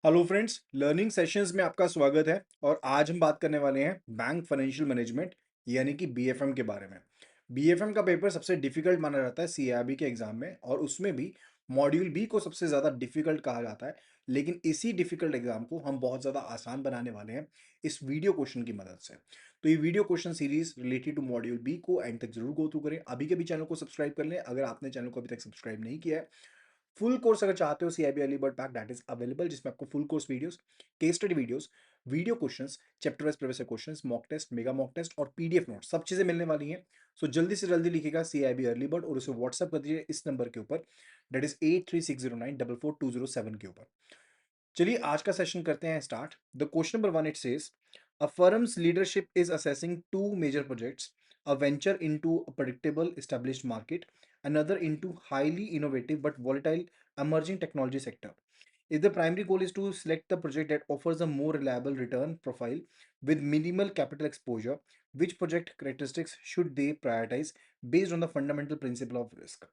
Hello friends, learning sessions में आपका स्वागत है। और आज हम बात करने वाले हैं बैंक फाइनेंशियल मैनेजमेंट यानी कि बीएफएम के बारे में। बीएफएम का पेपर सबसे डिफिकल्ट माना जाता है सीआईबी के एग्जाम में, और उसमें भी मॉड्यूल बी को सबसे ज़्यादा डिफिकल्ट कहा जाता है। लेकिन इसी डिफिकल्ट एग्जाम को हम बहुत ज़्यादा आसान बनाने वाले हैं इस वीडियो क्वेश्चन की मदद से। तो ये video question series related to module B को एंड तक जरूर गो थ्रू करें। अभी के भी चैनल को सब्सक्राइब कर लें अगर आपने चैनल को अभी तक सब्सक्राइब नहीं किया है। फुल कोर्स अगर चाहते हो CIB early bird pack that is available, जिसमें आपको full course videos, case study videos, video questions, chapter wise previous questions, mock test, mega mock test और पीडीएफ नोट सब चीजें मिलने वाली हैं। सो जल्दी से जल्दी लिखिएगा सीआईबी अर्ली बर्ड और उसे व्हाट्सअप कर दीजिए इस नंबर के ऊपर, दैट इज 8360944207 के ऊपर। चलिए आज का सेशन करते हैं start. The question number one it says a firm's leadership is assessing two major projects, a venture into a predictable established market, another into highly innovative but volatile emerging technology sector. If the primary goal is to select the project that offers a more reliable return profile with minimal capital exposure, which project characteristics should they prioritize based on the fundamental principle of risk?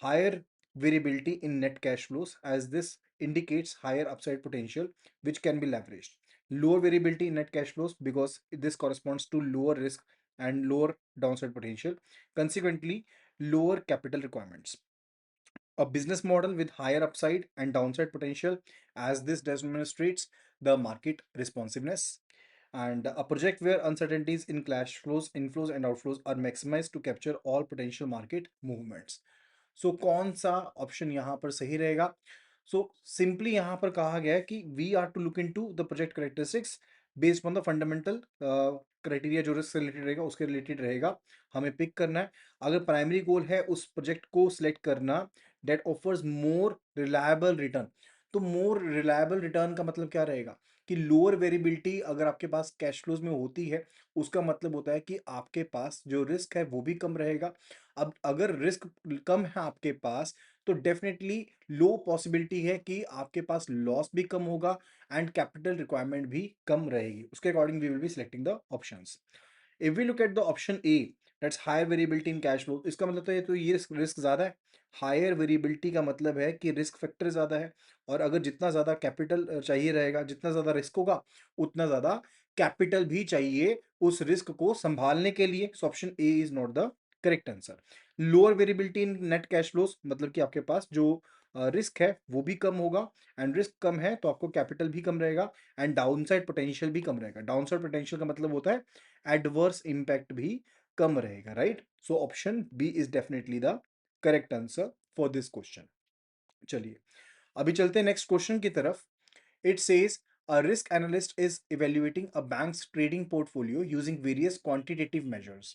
Higher variability in net cash flows, as this indicates higher upside potential which can be leveraged. Lower variability in net cash flows because this corresponds to lower risk and lower downside potential, consequently lower capital requirements. A business model with higher upside and downside potential, as this demonstrates the market responsiveness. And a project where uncertainties in cash flows, inflows and outflows are maximized to capture all potential market movements. सो कौन सा option यहाँ पर सही रहेगा? So simply यहाँ पर कहा गया है कि we are to look into the project characteristics based on the fundamental criteria, जो रिस्क से रिलेटेड रहेगा उसके रिलेटेड रहेगा, हमें पिक करना है। अगर प्राइमरी गोल है उस प्रोजेक्ट को सिलेक्ट करना that offers more reliable return, तो मोर रिलायबल रिटर्न का मतलब क्या रहेगा कि लोअर वेरिएबिलिटी अगर आपके पास कैश फ्लोज में होती है, उसका मतलब होता है कि आपके पास जो रिस्क है वो भी कम रहेगा। अब अगर रिस्क कम है आपके पास, तो डेफिनेटली लो पॉसिबिलिटी है कि आपके पास लॉस भी कम होगा एंड कैपिटल रिक्वायरमेंट भी कम रहेगी। उसके according we will be selecting the options. If we look at the option A, that's higher variability in cash flow, इसका मतलब तो ये रिस्क ज्यादा है। हायर वेरिएबिलिटी का मतलब है कि रिस्क फैक्टर ज्यादा है, और अगर जितना ज्यादा कैपिटल चाहिए रहेगा, जितना ज्यादा रिस्क होगा, उतना ज्यादा कैपिटल भी चाहिए उस रिस्क को संभालने के लिए। सो option A is not the correct answer. Lower variability in net cash flows मतलब कि आपके पास जो रिस्क है वो भी कम होगा, एंड रिस्क कम है तो आपको कैपिटल भी कम रहेगा, एंड डाउनसाइड पोटेंशियल भी कम रहेगा। डाउनसाइड पोटेंशियल का मतलब होता है एडवर्स इंपैक्ट भी कम रहेगा, right? So option B is definitely the correct answer for this question. चलिए अभी चलते हैं नेक्स्ट क्वेश्चन की तरफ। It says a risk analyst is evaluating a bank's trading portfolio using various quantitative measures.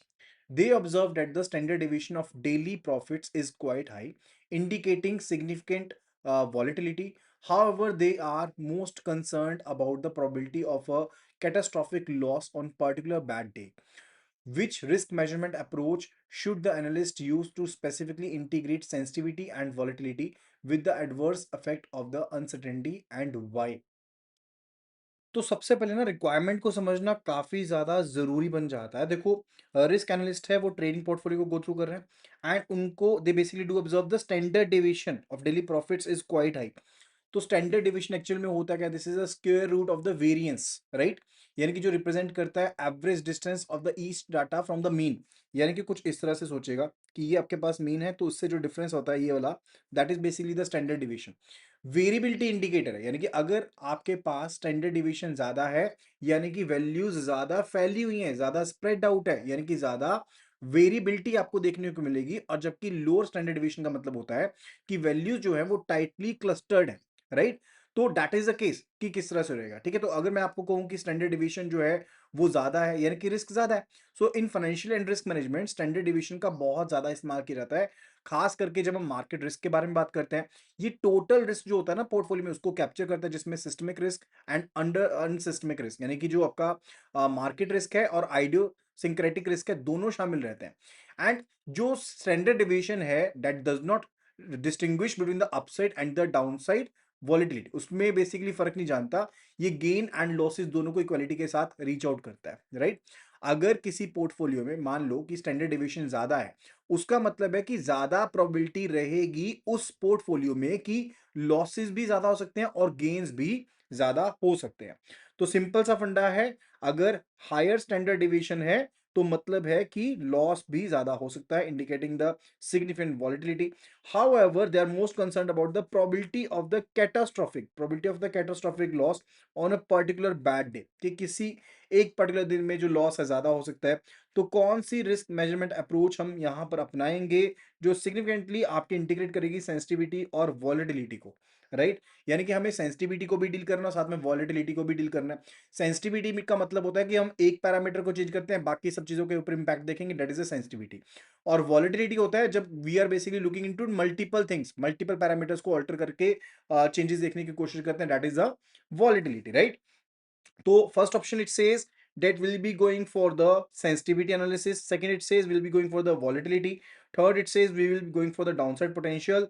They observe that the standard deviation of daily profits is quite high, indicating significant volatility. However, they are most concerned about the probability of a catastrophic loss on particular bad day. Which risk measurement approach should the analyst use to specifically integrate sensitivity and volatility with the adverse effect of the uncertainty, and why? तो सबसे पहले ना requirement को समझना काफी ज्यादा जरूरी बन जाता है। देखो, रिस्क एनालिस्ट है, वो ट्रेडिंग पोर्टफोलियो को गो थ्रू कर रहे हैं, एंड उनको they basically do observe the standard deviation of daily profits is quite high. तो स्टैंडर्ड डेविएशन एक्चुअल में होता क्या? This is a square root of the variance, right? यानी कि जो रिप्रेजेंट करता है average distance of the east data from the mean. यानी कि कुछ इस तरह से सोचेगा कि ये आपके पास मीन है, तो उससे जो डिफरेंस होता है ये वाला, that is basically the standard deviation. Variability indicator है, यानी कि अगर आपके पास स्टैंडर्ड डिवीजन ज्यादा है, यानी कि वैल्यूज ज्यादा फैली हुई हैं, ज्यादा स्प्रेड आउट है, यानी कि ज्यादा वेरिएबिलिटी आपको देखने को मिलेगी। और जबकि लोअर स्टैंडर्ड डिवीजन का मतलब होता है कि वैल्यूज जो है वो टाइटली क्लस्टर्ड है, राइट? तो दैट इज द केस कि किस तरह से रहेगा, ठीक है? तो अगर मैं आपको कहूं कि स्टैंडर्ड डिवीजन जो है वो ज्यादा है, यानी कि रिस्क ज्यादा है। So in financial and risk management standard division का बहुत ज्यादा इस्तेमाल किया जाता है, खास करके जब हम मार्केट रिस्क के बारे में बात करते हैं। ये टोटल रिस्क जो होता है ना पोर्टफोलियो में, उसको कैप्चर करता है, जिसमें systemic risk and under unsystemic risk, यानी कि जो आपका मार्केट रिस्क है और आइडियो सिंक्रेटिक रिस्क है, दोनों शामिल रहते हैं। एंड जो स्टैंडर्ड डिवीजन है that does not distinguish between the upside and the downside volatility, उसमें बेसिकली फर्क नहीं जानता। ये गेन एंड लॉसेस दोनों को इक्वालिटी के साथ रीच आउट करता है, राइट? अगर किसी पोर्टफोलियो में मान लो कि स्टैंडर्ड डिविएशन ज्यादा है, उसका मतलब है कि ज्यादा प्रोबेबिलिटी रहेगी उस पोर्टफोलियो में कि लॉसेस भी ज्यादा हो सकते हैं और गेन्स भी ज्यादा हो सकते हैं। तो सिंपल सा फंडा है, अगर हायर स्टैंडर्ड डिविएशन है तो मतलब है कि लॉस भी ज्यादा हो सकता है, indicating the significant volatility. However, they are most concerned about the probability of the catastrophic loss on a particular bad day, कि किसी एक पर्टिकुलर दिन में जो लॉस है ज्यादा हो सकता है। तो कौन सी रिस्क मेजरमेंट अप्रोच हम यहां पर अपनाएंगे जो सिग्निफिकेंटली आपके इंटीग्रेट करेगी सेंसिटिविटी और वॉलेटिलिटी को, राइट? यानी कि हमें सेंसिटिविटी को भी डील करना, साथ में वॉलेटिलिटी को भी डील करना है। सेंसिटिविटी का मतलब होता है कि हम एक पैरामीटर को चेंज करते हैं, बाकी सब चीजों के ऊपर इंपैक्ट देखेंगे, दैट इज अ सेंसिटिविटी। और वॉलेटिलिटी होता है जब we are basically looking into multiple things, multiple parameters को अल्टर करके चेंजेस देखने की कोशिश करते हैं, that is a volatility, right? तो first option it says that will be going for the sensitivity analysis. Second, it says we'll be going for the volatility. Third, it says we will be going for the downside potential,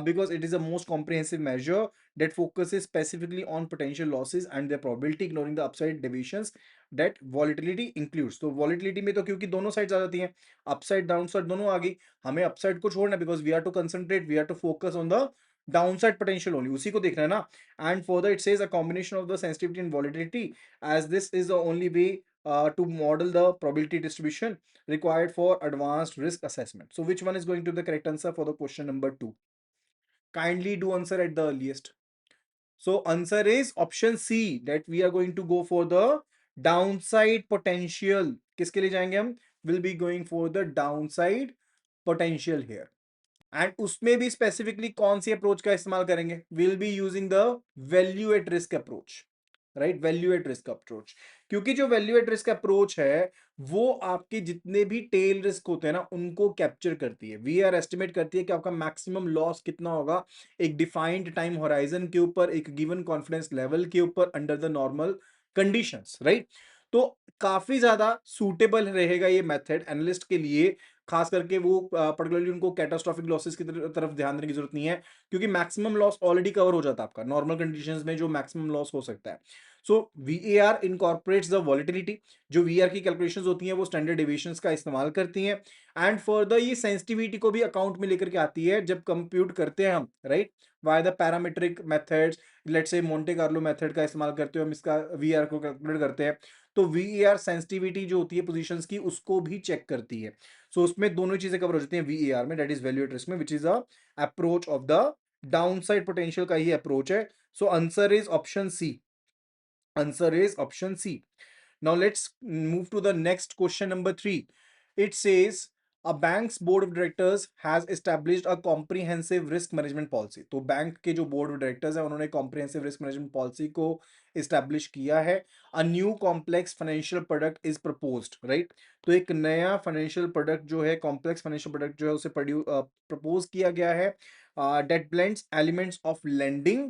because it is the most comprehensive measure that focuses specifically on potential losses and their probability, ignoring the upside deviations that volatility includes. तो volatility में तो क्योंकि दोनों sides आ जाती हैं, upside downside दोनों आ गई, हमें अपसाइड को छोड़ना because we are to concentrate, we are to focus on the downside potential only, उसी को देखना है ना। And further it says a combination of the sensitivity and validity, as this is the only way to model the probability distribution required for advanced risk assessment. So which one is going to be the correct answer for the question number 2? Kindly do answer at the earliest. So answer is option C, that we are going to go for the downside potential. किसके लिए जाएंगे हम? Will be going for the downside potential here. And उसमें भी specifically कौन सी approach का इस्तेमाल करेंगे? Will be using the value at risk approach, right? Value at risk approach, क्योंकि जो वैल्यू एट रिस्क अप्रोच है वो आपके जितने भी टेल रिस्क होते हैं ना उनको कैप्चर करती है। वी आर एस्टिमेट करती है कि आपका मैक्सिमम लॉस कितना होगा एक डिफाइंड टाइम होराइजन के ऊपर, एक गिवन कॉन्फिडेंस लेवल के ऊपर, under the normal conditions, right? तो काफी ज्यादा सूटेबल रहेगा ये मेथड एनालिस्ट के लिए, खास करके वो पर्टिकुलरली उनको कैटास्ट्रॉफिक लॉसेस की तरफ ध्यान देने की जरूरत नहीं है, क्योंकि मैक्सिमम लॉस ऑलरेडी कवर हो जाता है आपका नॉर्मल कंडीशंस में जो मैक्सिमम लॉस हो सकता है। सो वीएआर इनकॉर्पोरेट्स द वॉलिटिलिटी, जो वीआर की कैलकुलेशंस होती हैं वो स्टैंडर्ड डेविएशंस का इस्तेमाल करती हैं, एंड फर्दर ये सेंसिटिविटी को भी अकाउंट में लेकर के आती है जब कंप्यूट करते हैं हम, right? Why the parametric methods, let's say Monte Carlo method का इस्तेमाल करते हो हम इसका वीआर को कैलकुलेट करते हैं, तो वीएआर सेंसिटिविटी जो होती है पोजीशंस की उसको भी चेक करती है। सो उसमें दोनों चीजें कवर हो जाती हैं वीएआर में, that is value at risk में, which is a approach of the downside potential का ही अप्रोच है। So answer is option C, answer is option C. Now let's move to the next question number 3. It says a bank's board of directors has established a comprehensive risk management policy. तो bank के जो board of directors हैं उन्होंने comprehensive risk management policy को establish किया है। A new complex financial product is proposed, right? तो एक नया financial product जो है, complex financial product जो है उसे propose किया गया है, that blends elements of lending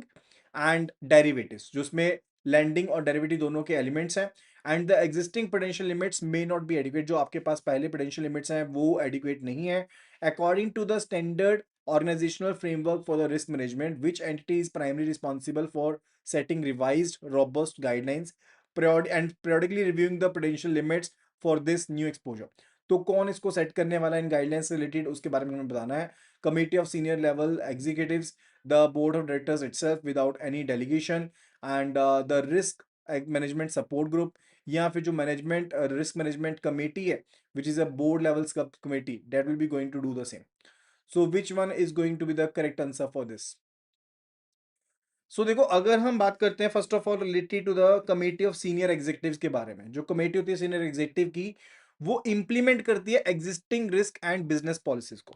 and derivatives, जो उसमें lending और derivative दोनों के elements हैं, and the existing potential limits may not be adequate, जो आपके पास पहले पोटेंशियल लिमिट्स हैं वो एडिक्वेट नहीं है। According to the standard organizational framework for the risk management, which entity is primarily responsible for setting revised robust guidelines and periodically reviewing the potential limits for this new exposure? तो कौन इसको set करने वाला है इन guidelines से related, उसके बारे में हमें बताना है। Committee of senior level executives, the board of directors itself without any delegation, and the risk management support group, या फिर जो मैनेजमेंट रिस्क मैनेजमेंट कमेटी है which is a board level committee, that will be going to do the same. So which one is going to be the correct answer for this? So देखो, अगर हम बात करते हैं first of all related to the committee of senior executives के बारे में, जो कमेटी होती है सीनियर एग्जीक्यूटिव की, वो इंप्लीमेंट करती है existing risk and business policies को,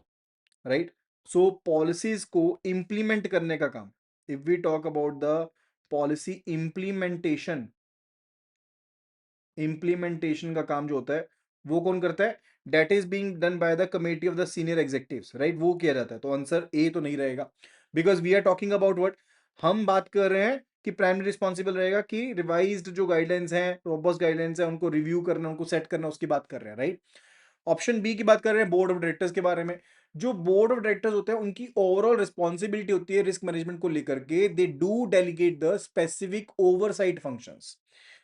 राइट? सो पॉलिसीज को इंप्लीमेंट करने का काम, if we talk about the policy implementation, implementation का काम जो होता है वो कौन करता है? That is being done by the committee of the senior executives, right? वो किया जाता है। तो आंसर ए तो नहीं रहेगा, because we are talking about what, हम बात कर रहे हैं कि प्राइमरी रिस्पॉन्सिबल रहेगा कि रिवाइज्ड जो गाइडलाइंस हैं, रोबस्ट गाइडलाइंस हैं, उनको रिव्यू करना, उनको सेट करना, उसकी बात कर रहे हैं, राइट? ऑप्शन बी की बात कर रहे हैं बोर्ड ऑफ डायरेक्टर्स के बारे में। जो बोर्ड ऑफ डायरेक्टर्स होते हैं उनकी ओवरऑल रिस्पॉन्सिबिलिटी होती है रिस्क मैनेजमेंट को लेकर के, they do delegate the specific oversight functions,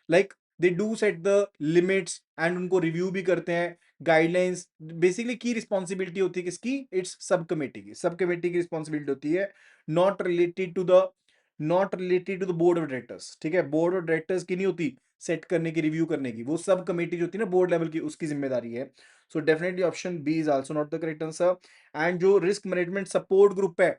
like they do set the limits and उनको रिव्यू भी करते हैं, गाइडलाइंस। बेसिकली की रिस्पॉन्सिबिलिटी होती है किसकी? इट्स सब कमेटी की। सब कमेटी की रिस्पॉन्सिबिलिटी होती है, not related to the board of directors. ठीक है, बोर्ड ऑफ डायरेक्टर्स की नहीं होती सेट करने की, रिव्यू करने की, वो सब कमेटी जो होती है ना बोर्ड लेवल की, उसकी जिम्मेदारी है। So definitely option B is also not the correct answer. And जो रिस्क मैनेजमेंट सपोर्ट ग्रुप है,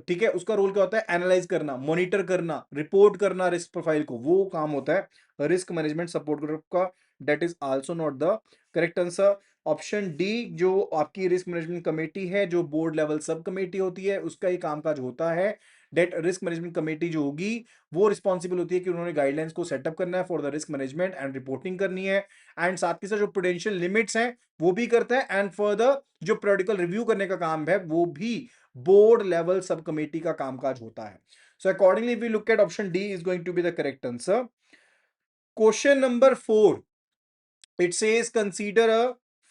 ठीक है, उसका रोल क्या होता है? एनालाइज करना, मॉनिटर करना, रिपोर्ट करना रिस्क प्रोफाइल को, वो काम होता है रिस्क मैनेजमेंट सपोर्ट ग्रुप का। That is also not the correct answer. Option D, जो आपकी रिस्क मैनेजमेंट कमेटी है, जो बोर्ड लेवल सब कमेटी होती है, उसका ही कामकाज होता है। डेट रिस्क मैनेजमेंट कमेटी जो होगी वो रिस्पॉन्सिबल होती है कि उन्होंने गाइडलाइंस को सेटअप करना है for the risk management and reporting करनी है, एंड साथ के साथ जो प्रूडेंशियल लिमिट्स हैं वो भी करता है, एंड फर्दर जो प्रोडिकल रिव्यू करने का काम है वो भी बोर्ड लेवल सब कमेटी का कामकाज होता है। So accordingly we look at option D is going to be the correct answer. Question number 4, it says consider a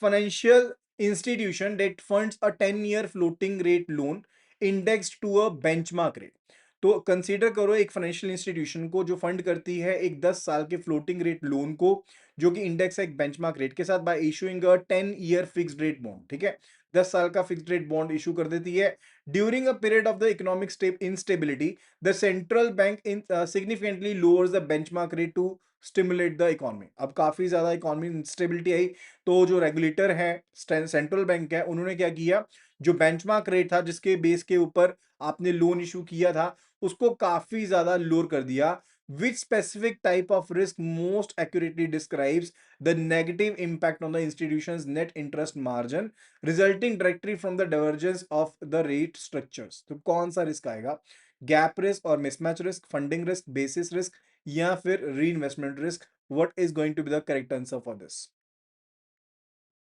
financial institution that funds a 10-year floating rate loan indexed to a benchmark rate। तो consider करो एक financial institution को जो fund करती है एक 10 साल के फ्लोटिंग रेट लोन को, जो कि इंडेक्स है एक बेंचमार्क रेट के साथ, बाय इशूइंग अ 10-year फिक्स्ड रेट बॉन्ड। ठीक है, 10 साल का फिक्स्ड रेट बॉन्ड इशू कर देती है। During a period of the economic instability, the central bank significantly lowers the benchmark rate to stimulate the economy. अब काफी ज्यादा इकोनॉमी इंस्टेबिलिटी आई, तो जो रेगुलेटर है, सेंट्रल बैंक है, उन्होंने क्या किया, जो बेंचमार्क रेट था जिसके बेस के ऊपर आपने लोन इशू किया था, उसको काफी ज्यादा लोअर कर दिया। Which specific type of risk most accurately describes the negative impact on the institution's net interest margin resulting directly from the divergence of the rate structures. तो कौन सा रिस्क आएगा? गैप रिस्क और mismatch risk, funding risk, basis risk, या फिर reinvestment risk? What is going to be the correct answer for this?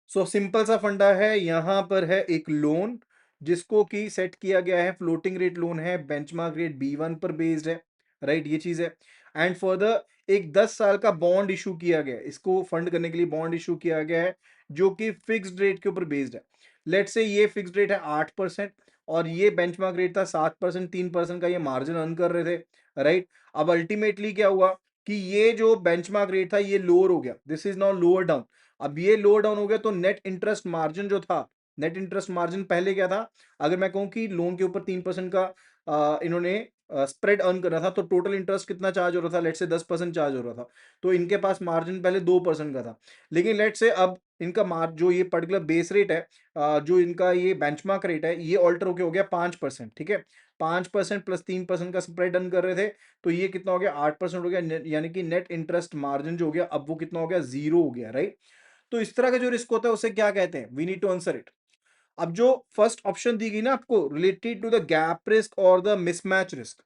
So simple सा फंडा है, यहां पर है एक लोन जिसको कि सेट किया गया है, फ्लोटिंग रेट लोन है, बेंचमार्क रेट B1 पर बेस्ड है, राइट, ये चीज है। एंड फर्दर एक 10 साल का बॉन्ड इशू किया गया है, इसको फंड करने के लिए बॉन्ड इशू किया गया है जो कि फिक्स्ड रेट के ऊपर बेस्ड है। लेट से ये फिक्स्ड रेट है 8% और ये बेंचमार्क रेट था 7%, 3% का ये मार्जिन अर्न कर रहे थे, राइट। अब अल्टीमेटली क्या हुआ कि ये जो बेंचमार्क रेट था ये लोअर हो गया, this is now lower down. अब ये लोअर डाउन हो गया तो नेट इंटरेस्ट मार्जिन जो था, नेट इंटरेस्ट मार्जिन पहले क्या था, अगर मैं कहूं कि लोन के ऊपर 3% का इन्होंने स्प्रेड अर्न करना था, तो टोटल इंटरेस्ट कितना चार्ज हो रहा था? लेट से 10% चार्ज हो रहा था, तो इनके पास मार्जिन पहले 2% का था। लेकिन लेट से अब इनका जो ये पर्टिकुलर बेस रेट है, जो इनका ये बेंचमार्क रेट है, ये ऑल्टर होके हो गया 5%। ठीक है, 5% प्लस 3% का स्प्रेड अर्न कर रहे थे, तो ये कितना हो गया? 8% हो गया, यानी कि नेट इंटरेस्ट मार्जिन जो हो गया अब वो कितना हो गया? 0 हो गया, राइट। तो इस तरह का जो रिस्क होता है उसे क्या कहते हैं? We need to answer it. अब जो फर्स्ट ऑप्शन दी गई ना आपको, related to the gap risk और the mismatch risk,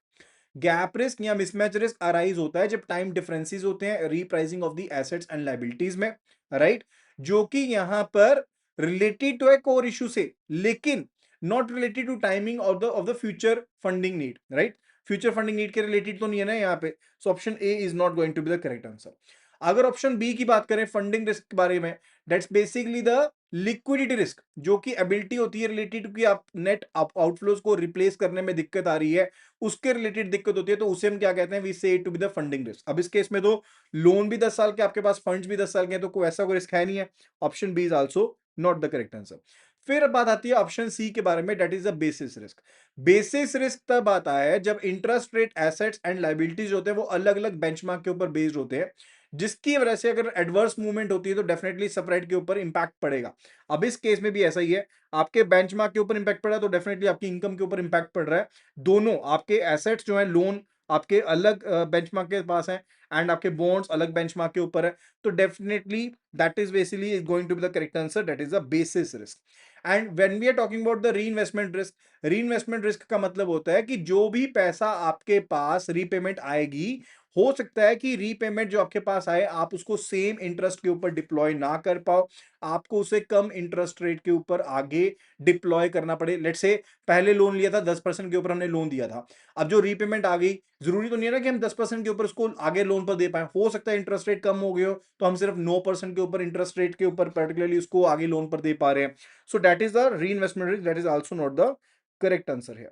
gap risk या मिसमैच रिस्क अराइज होता है जब टाइम डिफरेंसेस होते हैं repricing of the assets and liabilities में, राइट, जो कि यहां पर रिलेटेड टू है कोर इशू से, लेकिन not related to timing of the future funding need, right. Future funding need के रिलेटेड तो नहीं है ना यहाँ पे, so option A is not going to be the correct answer. अगर ऑप्शन बी की बात करें फंडिंग रिस्क के बारे में, that's basically the liquidity risk, जो कि एबिलिटी होती है रिलेटेड टू कि आप नेट आउटफ्लोज को रिप्लेस करने में दिक्कत आ रही है, उसके रिलेटेड दिक्कत होती है, तो उसे हम क्या कहते हैं? We say it to be the funding risk. अब इस केस में तो लोन भी 10 साल के आपके पास, फंड्स भी 10 साल के हैं, तो कोई ऐसा कोई रिस्क है नहीं है। Option B is also not the correct answer. फिर बात आती है ऑप्शन सी के बारे में, that is the basis risk. Basis risk तब आता है जब interest rate, assets and liabilities होते हैं वो अलग अलग बेंचमार्क के ऊपर बेस्ड होते हैं, जिसकी वजह से अगर एडवर्स मूवमेंट होती है तो डेफिनेटली स्प्रेड के ऊपर इंपैक्ट पड़ेगा। अब इस केस में भी ऐसा ही है, आपके बेंचमार्क के ऊपर इंपैक्ट पड़ रहा है तो डेफिनेटली आपकी इनकम के ऊपर इंपैक्ट पड़ रहा है। दोनों आपके एसेट्स जो है, लोन आपके अलग बेंचमार्क के पास है एंड आपके बॉन्ड्स अलग बेंचमार्क के ऊपर है, तो definitely that is basically is going to be the correct answer, that is the basis risk. And when we are talking about the reinvestment risk, reinvestment risk का मतलब होता है कि जो भी पैसा आपके पास रीपेमेंट आएगी, हो सकता है कि रीपेमेंट जो आपके पास आए आप उसको सेम इंटरेस्ट के ऊपर डिप्लॉय ना कर पाओ, आपको उसे कम इंटरेस्ट रेट के ऊपर आगे डिप्लॉय करना पड़े। लेट से पहले लोन लिया था 10% के ऊपर हमने लोन दिया था, अब जो रीपेमेंट आ गई, जरूरी तो नहीं है ना कि हम 10% के ऊपर उसको आगे लोन पर दे पाए, हो सकता है इंटरेस्ट रेट कम हो गए हो तो हम सिर्फ 9% के ऊपर इंटरेस्ट रेट के ऊपर पर्टिकुलरली उसको आगे लोन पर दे पा रहे हैं। So that is the reinvestment risk, that is also not the correct answer है।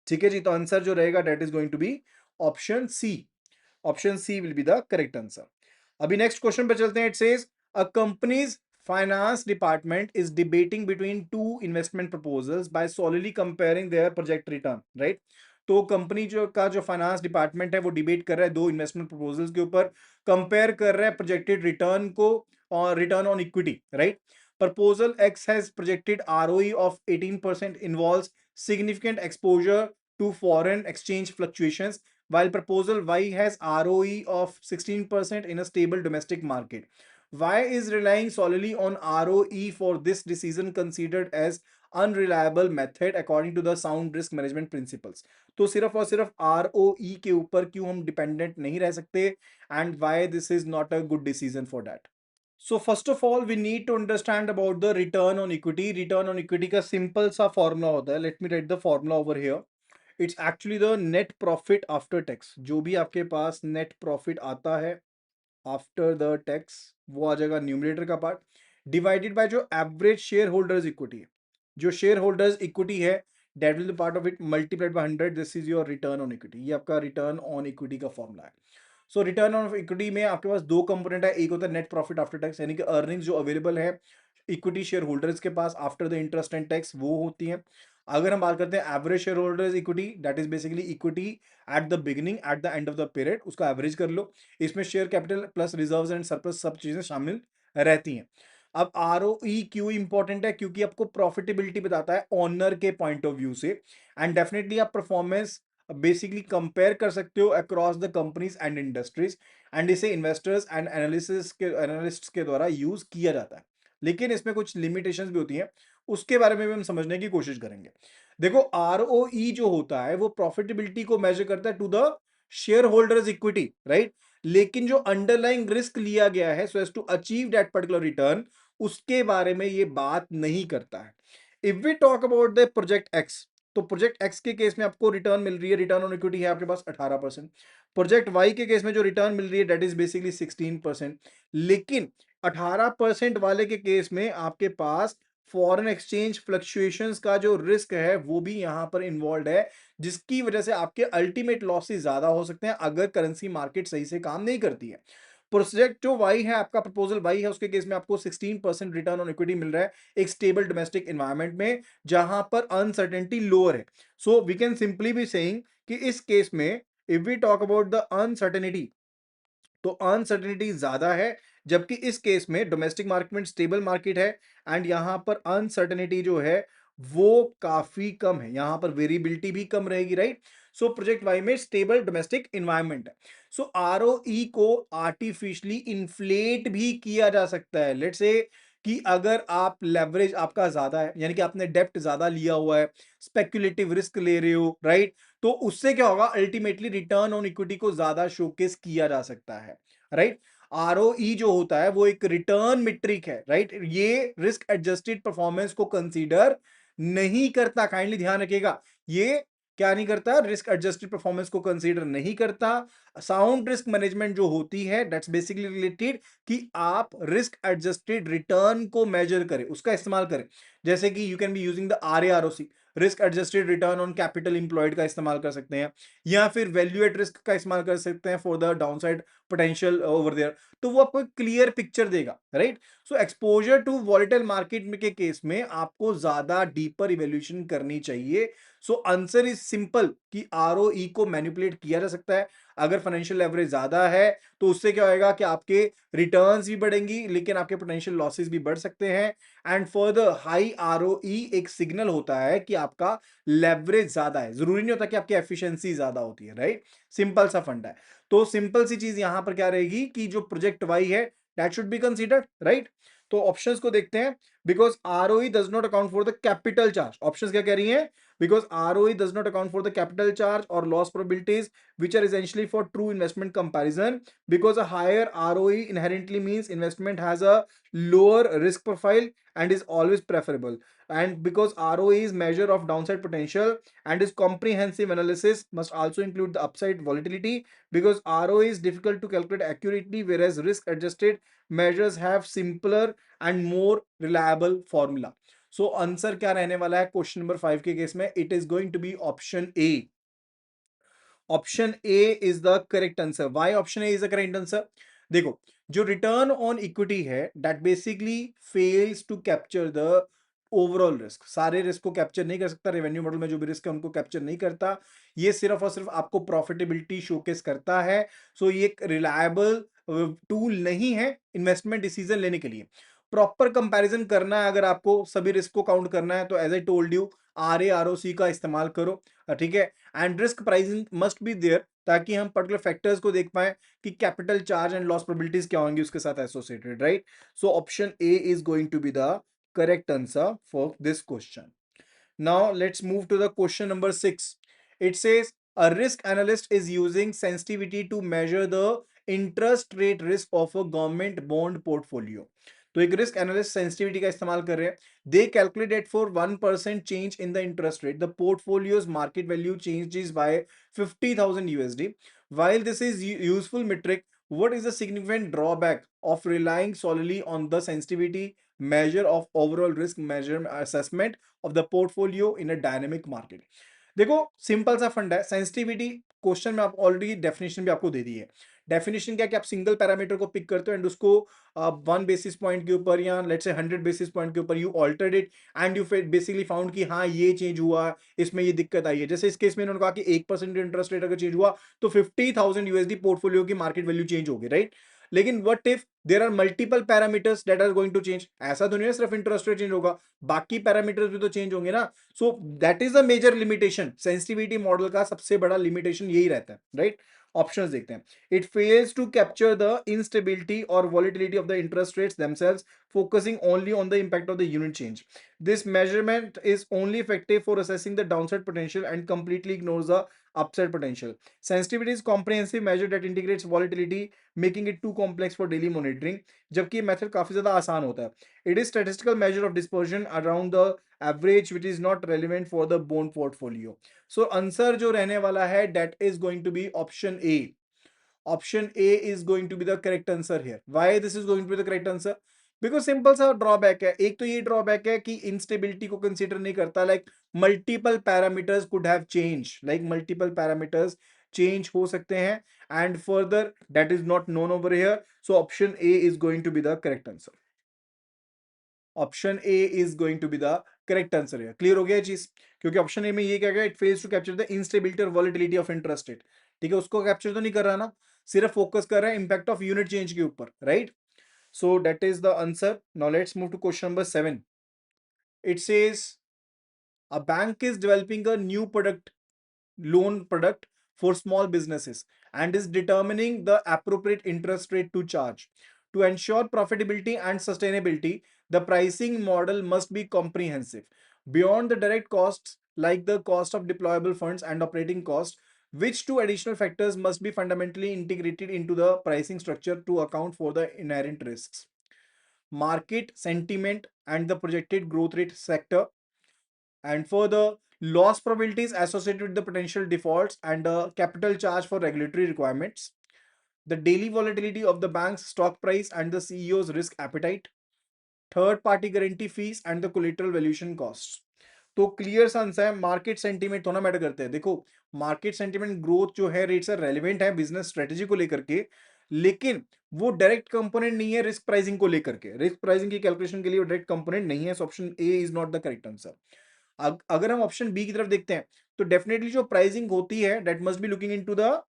ठीक है जी, तो आंसर जो रहेगा that is going to be option C. Option C will be the correct answer. अभी नेक्स्ट क्वेश्चन पे चलते हैं. It says a company's finance department is debating between two investment proposals by solidly comparing their project return, right. तो company जो finance department है वो debate कर रहा है दो इन्वेस्टमेंट प्रपोजल्स के ऊपर, कंपेयर कर रहा है प्रोजेक्टेड रिटर्न को और return on equity, right. Proposal X has projected ROE of 18%, involves significant exposure to foreign exchange fluctuations, while proposal Y has ROE of 16% in a stable domestic market. Y is relying solely on ROE for this decision considered as unreliable method according to the sound risk management principles. तो सिर्फ और सिर्फ ROE के ऊपर क्यों हम dependent नहीं रह सकते, and why this is not a good decision for that. So first of all, we need to understand about the return on equity. Return on equity का simple सा formula होता है. Let me write the formula over here. It's actually the net profit after tax. जो भी आपके पास net profit आता है after the tax वो आ जाएगा न्यूमरेटर का पार्ट, डिवाइडेड बाय जो एवरेज शेयर होल्डर्स इक्विटी है. जो शेयर होल्डर्स इक्विटी है that will the part of it multiplied by 100. This is your return on equity. ये आपका रिटर्न ऑन इक्विटी का फॉर्मूला है. सो रिटर्न ऑन इक्विटी में आपके पास दो कंपोनेंट है. एक होता है नेट प्रॉफिट आफ्टर टैक्स, यानी कि अर्निंग्स जो अवेलेबल है इक्विटी शेयर होल्डर्स के पास after the interest and tax, वो होती है. अगर हम बात करते हैं average shareholders equity, that is basically equity at the beginning at the end of the period, उसका एवरेज कर लो. इसमें share capital plus reserves and surplus सब चीजें शामिल रहती हैं. अब आरओई क्यों इंपॉर्टेंट है, क्योंकि आपको प्रॉफिटेबिलिटी बताता है ऑनर के पॉइंट ऑफ व्यू से, एंड डेफिनेटली आप परफॉर्मेंस बेसिकली कंपेयर कर सकते हो across the companies and industries, and इसे इन्वेस्टर्स एंड एनालिस्ट्स के द्वारा यूज किया जाता है. लेकिन इसमें कुछ लिमिटेशंस भी होती हैं, उसके बारे में भी हम समझने की कोशिश करेंगे. देखो आरओई जो होता है वो प्रॉफिटेबिलिटी को मेजर करता है to the shareholders equity, right. लेकिन जो अंडरलाइंग रिस्क लिया गया है so as to achieve that particular return, उसके बारे में ये बात नहीं करता है. If we talk about the project X, तो प्रोजेक्ट एक्स के केस में आपको रिटर्न मिल रही है, रिटर्न ऑन इक्विटी है आपके पास 18%. प्रोजेक्ट वाई के केस में जो रिटर्न मिल रही है दैट इज बेसिकली 16%. लेकिन 18% वाले के केस में आपके पास फॉरेन एक्सचेंज फ्लक्चुएशंस का जो रिस्क है वो भी यहां पर इन्वॉल्व है, जिसकी वजह से आपके अल्टीमेट लॉसेस ज्यादा हो सकते हैं अगर करेंसी मार्केट सही से काम नहीं करती है. प्रोजेक्ट जो वाई है आपका, प्रपोजल वाई है, उसके केस में आपको 16% रिटर्न ऑन इक्विटी मिल रहा है एक स्टेबल डोमेस्टिक एनवायरनमेंट में जहां पर अनसर्टेनिटी लोअर है. So we can simply be saying कि इस केस में if we talk about the uncertainty, तो अनसर्टेनिटी ज्यादा है, जबकि इस केस में डोमेस्टिक मार्केट में स्टेबल मार्केट है एंड यहां पर अनसर्टेनिटी जो है वो काफी कम है, यहां पर वेरिएबिलिटी भी कम रहेगी, राइट. सो प्रोजेक्ट वाई में स्टेबल डोमेस्टिक इन्वायरमेंट है. सो आरओई को आर्टिफिशियली इन्फ्लेट भी किया जा सकता है. लेट्स से कि अगर आप लेवरेज आपका ज्यादा है, यानी कि आपने डेप्ट ज्यादा लिया हुआ है, स्पेक्युलेटिव रिस्क ले रहे हो, राइट, तो उससे क्या होगा, अल्टीमेटली रिटर्न ऑन इक्विटी को ज्यादा शोकेस किया जा सकता है, राइट. आरओई जो होता है वो एक रिटर्न मीट्रिक है, राइट. ये रिस्क एडजस्टेड परफॉर्मेंस को कंसीडर नहीं करता, काइंडली ध्यान रखिएगा. ये क्या नहीं करता, रिस्क एडजस्टेड परफॉर्मेंस को कंसीडर नहीं करता. साउंड रिस्क मैनेजमेंट जो होती है दैट्स बेसिकली रिलेटेड कि आप रिस्क एडजस्टेड रिटर्न को मेजर करें, उसका इस्तेमाल करें. जैसे कि you can be using the RAROC, risk adjusted return on capital employed का इस्तेमाल कर सकते हैं, या फिर वैल्यू एट रिस्क का इस्तेमाल कर सकते हैं for the downside potential over there. तो वो आपको क्लियर पिक्चर देगा, right. So exposure to volatile market के केस में आपको ज्यादा डीपर इवेल्यूशन करनी चाहिए. सो आंसर इज सिंपल कि आरओई को मैनिपुलेट किया जा सकता है. अगर फाइनेंशियल लेवरेज ज्यादा है तो उससे क्या होएगा कि आपके रिटर्न्स भी बढ़ेंगी लेकिन आपके पोटेंशियल लॉसेस भी बढ़ सकते हैं. एंड फर्दर हाई आरओई एक सिग्नल होता है कि आपका लेवरेज ज्यादा है, जरूरी नहीं होता कि आपकी एफिशिएंसी ज्यादा होती है, राइट. सिंपल सा फंडा है. तो सिंपल सी चीज यहां पर क्या रहेगी कि जो प्रोजेक्ट वाई है that should be considered, right. तो ऑप्शंस को देखते हैं. Because ROE does not account for the capital charge, options क्या कह रही हैं, because ROE does not account for the capital charge or loss probabilities which are essentially for true investment comparison, because a higher ROE inherently means investment has a lower risk profile and is always preferable, and because ROE is measure of downside potential and its comprehensive analysis must also include the upside volatility, because ROE is difficult to calculate accurately whereas risk adjusted measures have simpler and more reliable formula. So answer क्या रहने वाला है question number 5 के case में, it is going to be option A. Option A is the correct answer. Why option A is the correct answer, देखो जो return on equity है that basically fails to capture the overall risk, सारे risk को capture नहीं कर सकता, revenue model में जो भी रिस्क है उनको कैप्चर नहीं करता, ये सिर्फ और सिर्फ आपको प्रॉफिटेबिलिटी शोकेस करता है। सो ये एक रिलायबल टूल नहीं है इन्वेस्टमेंट डिसीजन लेने के लिए। प्रॉपर कंपैरिजन करना है, अगर आपको सभी रिस्क को काउंट करना है तो as I told you RAROC का इस्तेमाल करो, ठीक है। And risk pricing must be there, ताकि हम पर्टिकुलर फैक्टर्स को देख पाए कि capital charge and loss probabilities क्या होंगी उसके साथ associated, right. So option A is going to be the correct answer for this question. Now let's move to the question number 6. It says a risk analyst is using sensitivity to measure the interest rate risk of a government bond portfolio. तो एक risk analyst sensitivity का इस्तेमाल कर रहे हैं। दे calculate for 1% change in the interest rate the portfolios market value changes by 50,000 USD. While this is useful metric, what is the significant drawback of relying solely on the sensitivity measure of overall risk measure assessment of the portfolio in a dynamic market? देखो simple सा fund है sensitivity. Question में आप already definition भी आपको दे दी है। Definition क्या है कि आप सिंगल पैरामीटर को पिक करते हो एंड उसको 1 बेसिस पॉइंट के ऊपर या लेट्स से 100 बेसिस पॉइंट के ऊपर you altered it and you basically found कि हाँ ये चेंज हुआ, इसमें ये दिक्कत आई है। जैसे इस केस में उन्होंने कहा कि 1% इंटरेस्ट रेट अगर चेंज हुआ तो 50,000 USD पोर्टफोलियो की मार्केट वैल्यू चेंज होगी, राइट। लेकिन what if there are multiple parameters that are going to change, ऐसा तो नहीं है सिर्फ इंटरेस्ट रेट चेंज होगा, बाकी पैरामीटर्स भी तो चेंज होंगे ना। So that is the major limitation, sensitivity model का सबसे बड़ा लिमिटेशन यही रहता है, राइट। ऑप्शंस देखते हैं। It fails to capture the instability और volatility of the interest rates themselves, focusing only on the impact of the unit change. This measurement is only effective for assessing the downside potential and completely ignores the upside potential. Sensitivity is comprehensive measure that integrates volatility, making it too complex for daily monitoring. जबकि ये method काफी ज्यादा आसान होता है। It is statistical measure of dispersion around the average which is not relevant for the bond portfolio. So answer जो रहने वाला है that is going to be option A. Option A is going to be the correct answer here. Why this is going to be the correct answer? Because simple सा drawback है। एक तो ये drawback है कि इंस्टेबिलिटी को consider नहीं करता, like multiple parameters could have change, like multiple parameters change हो सकते हैं and further that is not known over here. So option A is going to be the correct answer. Option A is going to be the correct answer है। Clear हो गया चीज, क्योंकि option A में ये क्या गया, it fails to capture the instability और वॉलिटिलिटी ऑफ इंटरेस्ट रेट, ठीक है, उसको कैप्चर तो नहीं कर रहा ना, सिर्फ फोकस कर रहा है इंपैक्ट ऑफ यूनिट चेंज के ऊपर, right. So that is the answer. Now let's move to question number 7. It says a bank is developing a new product, loan product for small businesses, and is determining the appropriate interest rate to charge. To ensure profitability and sustainability, the pricing model must be comprehensive. Beyond the direct costs like the cost of deployable funds and operating costs, which two additional factors must be fundamentally integrated into the pricing structure to account for the inherent risks? Market sentiment and the projected growth rate sector, and further loss probabilities associated with the potential defaults and the capital charge for regulatory requirements, the daily volatility of the bank's stock price and the CEO's risk appetite, third party guarantee fees and the collateral valuation cost. तो clear सा answer है, market sentiment थोड़ा matter करते हैं। देखो market sentiment growth जो है rate से रेलिवेंट है बिजनेस स्ट्रेटेजी को लेकर के, लेकिन वो डायरेक्ट कंपोनेंट नहीं है रिस्क प्राइसिंग को लेकर के। रिस्क प्राइसिंग की कैलकुलेशन के लिए वो डायरेक्ट कंपोनेंट नहीं है। So option A is not the correct answer. अगर हम ऑप्शन बी की तरफ देखते हैं तो डेफिनेटली जो प्राइसिंग होती है that must be looking into the,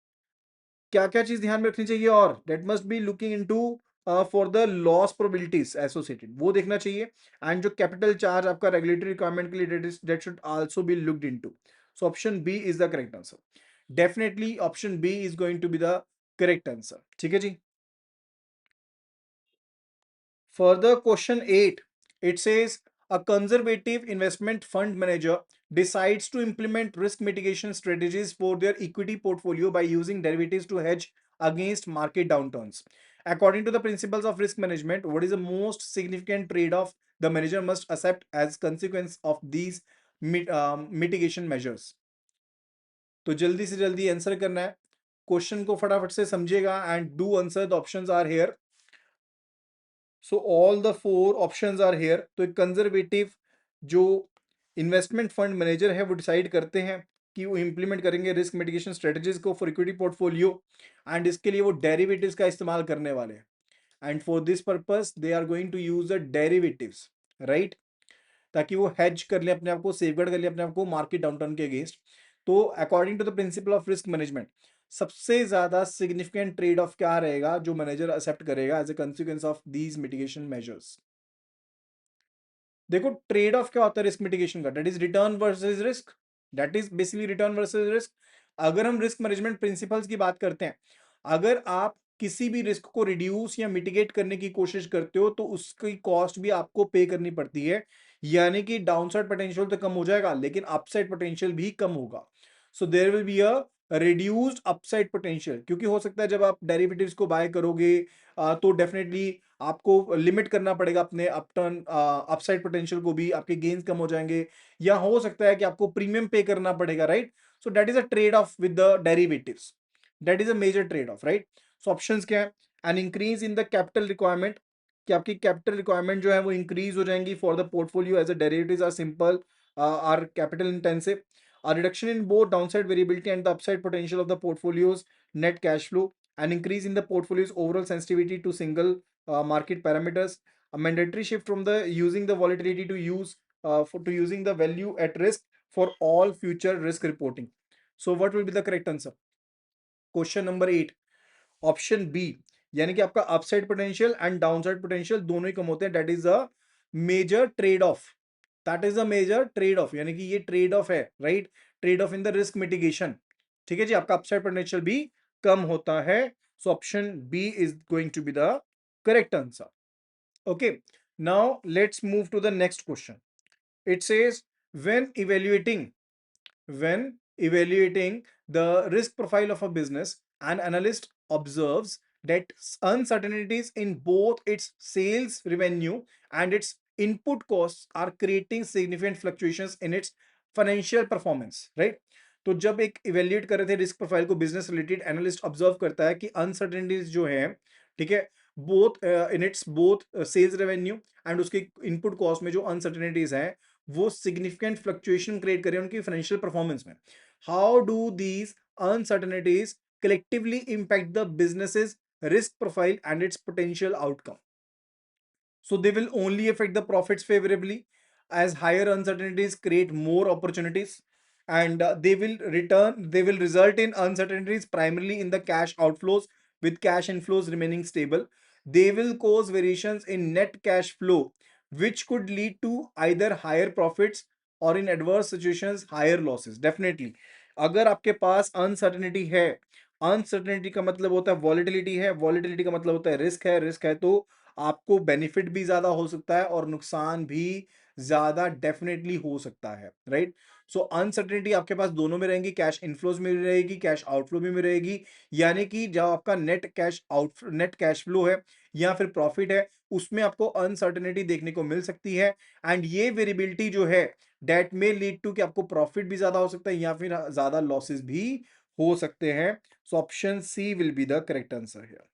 क्या क्या चीज ध्यान में रखनी चाहिए, और that must be looking into for the loss probabilities associated, वो देखना चाहिए। एंड जो कैपिटल चार्ज आपका रेगुलेटरी रिक्वायरमेंट के लिए that should also be looked into. So option B is the correct answer. Definitely option B is going to be the correct answer, ठीक है जी। Further, question 8, it says a conservative investment fund manager decides to implement risk mitigation strategies for their equity portfolio by using derivatives to hedge against market downturns. According to the principles of risk management, what is the most significant trade-off the manager must accept as consequence of these mitigation measures? तो जल्दी से जल्दी answer करना है, question को फटाफट से समझिएगा and do answer. The options are here. So all the four options are here. तो एक कंजर्वेटिव जो इन्वेस्टमेंट फंड मैनेजर है वो डिसाइड करते हैं कि वो इंप्लीमेंट करेंगे रिस्क मिटिगेशन स्ट्रेटजीज को फॉर इक्विटी पोर्टफोलियो, एंड इसके लिए वो डेरिवेटिव्स का इस्तेमाल करने वाले हैं। And for this purpose they are going to use the derivatives, right, ताकि वो हेज कर ले अपने आप को, सेफगार्ड कर ले अपने आप को मार्केट डाउनटर्न के अगेंस्ट। तो according to the principle of risk management, सबसे ज्यादा सिग्निफिकेंट ट्रेड ऑफ क्या रहेगा जो मैनेजर एक्सेप्ट करेगा as a consequence of these mitigation measures? देखो, ट्रेड ऑफ क्या होता है रिस्क मिटिगेशन का? That is return versus risk, that is basically return versus risk. अगर हम रिस्क मैनेजमेंट प्रिंसिपल्स की बात करते हैं, अगर आप किसी भी रिस्क को रिड्यूस या मिटिगेट करने की कोशिश करते हो तो उसकी कॉस्ट भी आपको पे करनी पड़ती है, यानी कि डाउनसाइड पोटेंशियल तो कम हो जाएगा लेकिन अपसाइड पोटेंशियल भी कम होगा। So there will be a reduced upside potential, क्योंकि हो सकता है जब आप डेरिवेटिव्स को बाय करोगे तो डेफिनेटली आपको लिमिट करना पड़ेगा अपने अपटर्न अपसाइड पोटेंशियल को भी, आपके गेन्स कम हो जाएंगे, या हो सकता है कि आपको प्रीमियम पे करना पड़ेगा, right. So that is a trade off with the derivatives, that is a major trade off, right. So options क्या है? An increase in the capital requirement, कि आपकी कैपिटल रिक्वायरमेंट जो है वो इंक्रीज हो जाएंगी for the portfolio as a derivatives are simple, are capital intensive. A reduction in both downside variability and the upside potential of the portfolio's net cash flow, an increase in the portfolio's overall sensitivity to single market parameters, a mandatory shift from the using the volatility to to using the value at risk for all future risk reporting. So what will be the correct answer? Question number 8, option B, यानी कि आपका upside potential and downside potential दोनों ही कम होते हैं, that is a major trade off, that is a major trade off, यानी कि ये ट्रेड ऑफ है, right, trade off in the risk mitigation. ठीक है जी, आपका अपसाइड पोटेंशियल भी कम होता है। So option B is going to be the correct answer. Okay, now let's move to the next question. It says when evaluating, when evaluating the risk profile of a business, an analyst observes that uncertainties in both its sales revenue and its input costs are creating significant fluctuations in its financial performance, right? तो जब एक evaluate कर रहे थे risk profile को business related, analyst observe करता है कि अनसर्टेनिटीज जो है, ठीक है, both in its both sales revenue and उसके इनपुट कॉस्ट में जो अनसर्टेनिटीज हैं वो सिग्निफिकेंट फ्लक्चुएशन क्रिएट करें उनकी फाइनेंशियल परफॉर्मेंस में। How do these uncertainties collectively impact the business's risk profile and its potential outcome? So they will only affect the profits favorably, as higher uncertainties create more opportunities, and they will result in uncertainties primarily in the cash outflows, with cash inflows remaining stable. They will cause variations in net cash flow, which could lead to either higher profits or in adverse situations higher losses. Definitely, अगर आपके पास uncertainty है, uncertainty का मतलब होता है volatility है, volatility का मतलब होता है रिस्क है, रिस्क है तो आपको बेनिफिट भी ज्यादा हो सकता है और नुकसान भी ज्यादा डेफिनेटली हो सकता है, राइट। सो अनसर्टेनिटी आपके पास दोनों में रहेंगी, कैश इनफ्लोज में भी रहेगी, कैश आउटफ्लो में भी रहेगी, यानी कि जब आपका नेट कैश फ्लो है या फिर प्रॉफिट है उसमें आपको अनसर्टेनिटी देखने को मिल सकती है। एंड ये वेरिएबिलिटी जो है डेट में लीड टू कि आपको प्रॉफिट भी ज्यादा हो सकता है या फिर ज्यादा लॉसेस भी हो सकते हैं। So option C will be the correct answer here.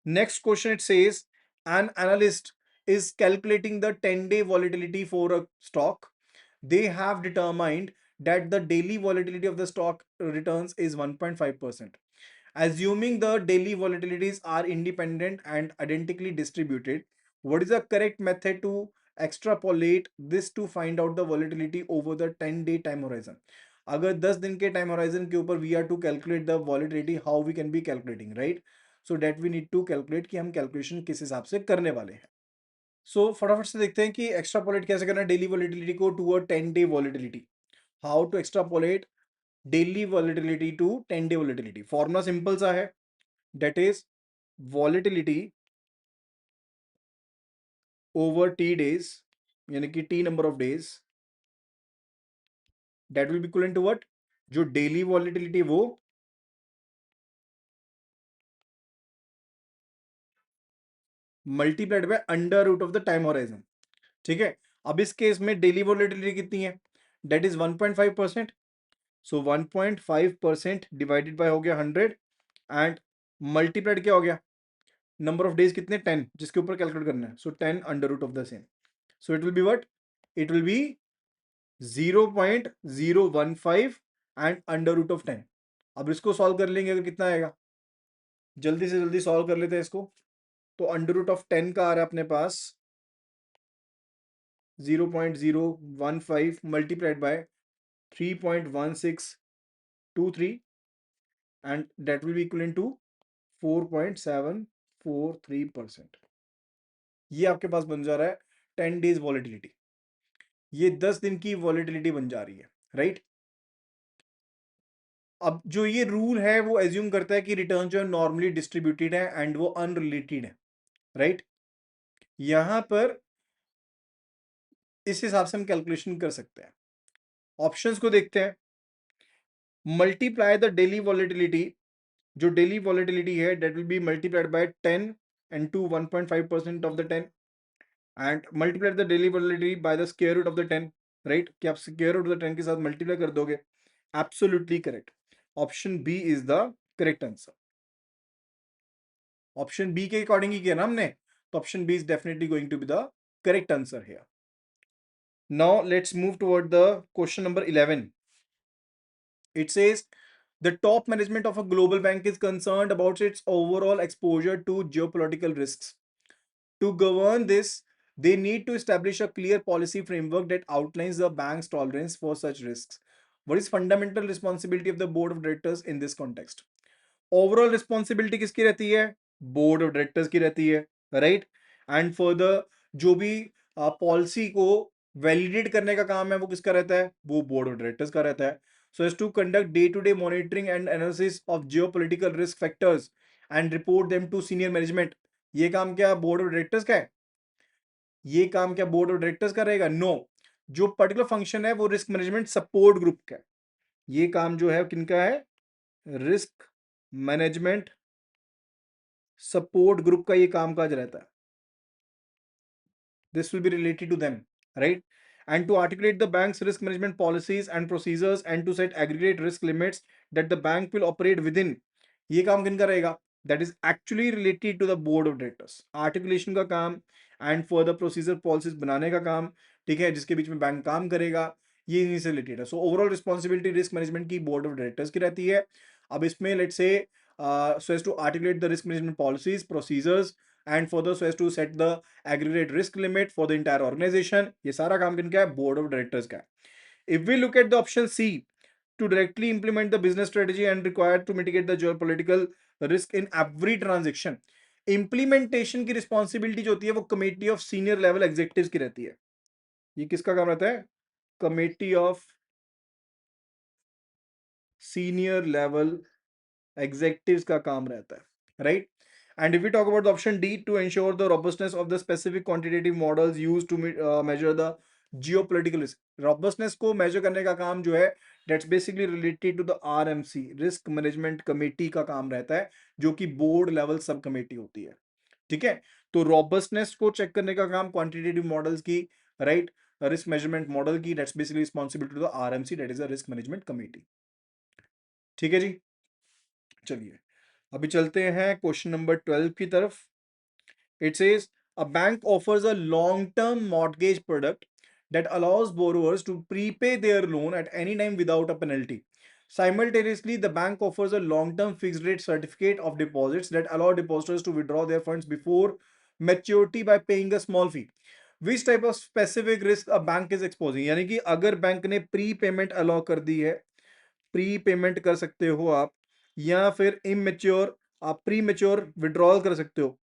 Next question, it says an analyst is calculating the 10-day volatility for a stock. They have determined that the daily volatility of the stock returns is 1.5%. Assuming the daily volatilities are independent and identically distributed, what is the correct method to extrapolate this to find out the volatility over the 10-day time horizon? अगर 10 दिन के time horizon के ऊपर we are to calculate the volatility, how we can be calculating, right. So that we need to calculate कि हम calculation किस हिसाब से करने वाले हैं। सो फटाफट से देखते हैं कि एक्स्ट्रापोलेट कैसे करना है डेली वॉलिटिलिटी को टू अ 10-डे volatility. How to extrapolate daily volatility to 10-डे वॉलिटिलिटी? फॉर्मूला सिंपल सा है, that is volatility over T days, यानी कि T number of days, that will be equal to what, जो डेली वॉलिटिलिटी वो multiplied by under root of the time horizon. ठीक है, अब इस केस में डेली वॉलिटिलिटी कितनी है? That is 1.5%। So 1.5% divided by हो गया 100 एंड मल्टीप्लाइड क्या हो गया, नंबर ऑफ डेज कितने 10, जिसके ऊपर कैलकुलेट करना है। So 10 under root of the same. So it will be what, it will be 0.015 and under root of 10। अब इसको सॉल्व कर लेंगे अगर कितना आएगा, जल्दी से जल्दी सॉल्व कर लेते हैं इसको। तो अंडर रूट ऑफ 10 का आ रहा है अपने पास 0.015 multiplied by 3.1623 and that will be equal to 4.743%। ये आपके पास बन जा रहा है 10 डेज वॉलेटिलिटी। ये 10 दिन की वॉलेटिलिटी बन जा रही है, राइट। अब जो ये रूल है वो एज्यूम करता है कि रिटर्न जो है नॉर्मली डिस्ट्रीब्यूटेड है एंड वो अनरिलेटेड है, राइट। यहां पर इस हिसाब से हम कैलकुलेशन कर सकते हैं। ऑप्शंस को देखते हैं। मल्टीप्लाई द डेली वॉलेटिलिटी, जो डेली वॉलेटिलिटी है that will B multiplied by 10 and to 1.5% of the 10 and multiply the daily volatility by the square root of the 10, right, कि आप square root of the 10 के साथ multiply कर दोगे। Absolutely correct. Option B is the correct answer. Option B के according ही किया ना हमने, तो option B is definitely going to be the correct answer here. Now let's move toward the question number 11। It says the top management of a global bank is concerned about its overall exposure to geopolitical risks. To govern this, they need to establish a clear policy framework that outlines the bank's tolerance for such risks. What is fundamental responsibility of the board of directors in this context? Overall responsibility किसकी रहती है? Board of directors की रहती है, right. And further जो भी policy को validate करने का काम है वो किसका रहता है? वो बोर्ड ऑफ डायरेक्टर्स का रहता है। So as to conduct day to day monitoring and analysis of geopolitical risk factors and report them to senior management. ये काम क्या बोर्ड ऑफ डायरेक्टर्स का है? ये काम क्या बोर्ड ऑफ डायरेक्टर्स का रहेगा? नो। जो पर्टिकुलर फंक्शन है वो रिस्क मैनेजमेंट सपोर्ट ग्रुप का है। ये काम जो है किनका है? रिस्क मैनेजमेंट सपोर्ट ग्रुप का ये काम काज रहता है। This will be related to them, right? And to articulate the bank's risk management policies and procedures and to set aggregate risk limits that the bank will operate within. ये काम किनका रहेगा? That is actually related to the board of directors. Articulation का काम and further procedure policies बनाने का काम, ठीक है, जिसके बीच में बैंक काम करेगा, ये इन्हीं से रिलेटेड है। So overall responsibility risk management की बोर्ड ऑफ डायरेक्टर्स की रहती है। अब इसमें let's say so as to articulate the risk management policies, procedures and further so as to set the aggregate risk limit for the entire organization, ये सारा काम किनका है? बोर्ड ऑफ डायरेक्टर्स का है। If we look at the option C, to directly implement the business strategy and required to mitigate the geopolitical risk in every transaction, implementation की responsibility जो होती है वो committee of senior level executives की रहती है। ये किसका काम रहता है? Committee of senior level executives का काम रहता है, right. And if we talk about the option D, to ensure the robustness of the specific quantitative models used to measure the geopolitical risk, robustness को measure करने का काम जो है that's basically related to the RMC, risk management committee का काम रहता है, जो कि board level सब कमेटी होती है, ठीक है। तो robustness को चेक करने का काम quantitative models की, right, risk measurement model की, that's basically responsible to the RMC, that is a risk management committee। ठीक है जी, चलिए अभी चलते हैं क्वेश्चन नंबर 12 की तरफ। It says a bank offers a long term mortgage product that allows borrowers to prepay their loan at any time without a penalty. Simultaneously, the bank offers a long-term fixed rate certificate of deposits that allow depositors to withdraw their funds before maturity by paying a small fee. Which type of specific risk a bank is exposing? यानी कि अगर bank ने pre payment allow कर दी है, pre payment कर सकते हो आप, या फिर इमेच्योर आप प्री मेच्योर विड्रॉल कर सकते हो,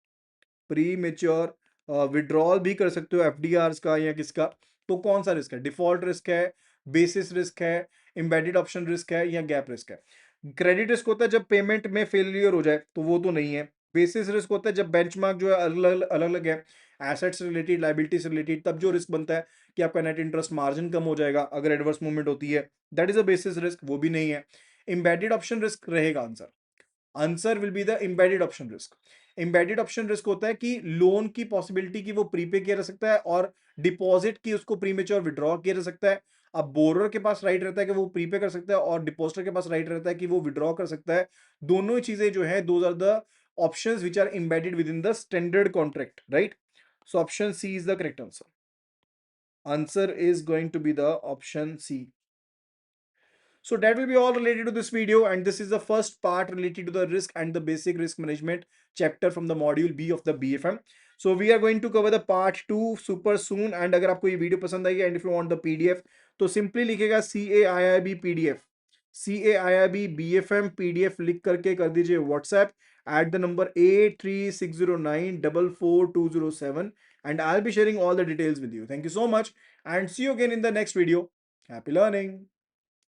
प्री मेच्योर विड्रॉल भी कर सकते हो एफडीआर का या किसका। तो कौन सा रिस्क है? डिफॉल्ट रिस्क है, बेसिस रिस्क है, एम्बेडेड ऑप्शन रिस्क है, या गैप रिस्क है? क्रेडिट रिस्क होता है जब पेमेंट में फेलियर हो जाए, तो वो तो नहीं है। बेसिस रिस्क होता है जब बेंचमार्क जो है अलग अलग है, एसेट्स रिलेटेड, लाइबिलिटी से रिलेटेड, तब जो रिस्क बनता है कि आपका नेट इंटरेस्ट मार्जिन कम हो जाएगा अगर एडवर्स मूवमेंट होती है, that is a basis risk, वो भी नहीं है। एम्बेडेड ऑप्शन रिस्क रहेगा answer. Answer will be the embedded option risk. Embedded option risk होता है कि लोन की पॉसिबिलिटी की वो प्रीपे किया जा सकता है और डिपॉजिट की उसको प्रीमेच्योर विड्रॉ किया जा सकता है। अब बोरर के पास राइट रहता है कि वो प्रीपे कर सकता है और डिपॉजिटर के पास राइट रहता है कि वो विड्रॉ कर सकता है। दोनों ही चीजें जो है, those are the options which are embedded with in the standard contract, right. So option C is the correct answer. Answer is going to be the option C. So that will be all related to this video, and this is the first part related to the risk and the basic risk management chapter from the module B of the BFM. So we are going to cover the part 2 super soon. And अगर आपको ये video पसंद आई and if you want the PDF, तो simply लिखेगा CAIIB PDF, CAIIB BFM PDF लिख करके कर दीजिए WhatsApp at the number 83609444207, and I'll be sharing all the details with you. Thank you so much and see you again in the next video. Happy learning.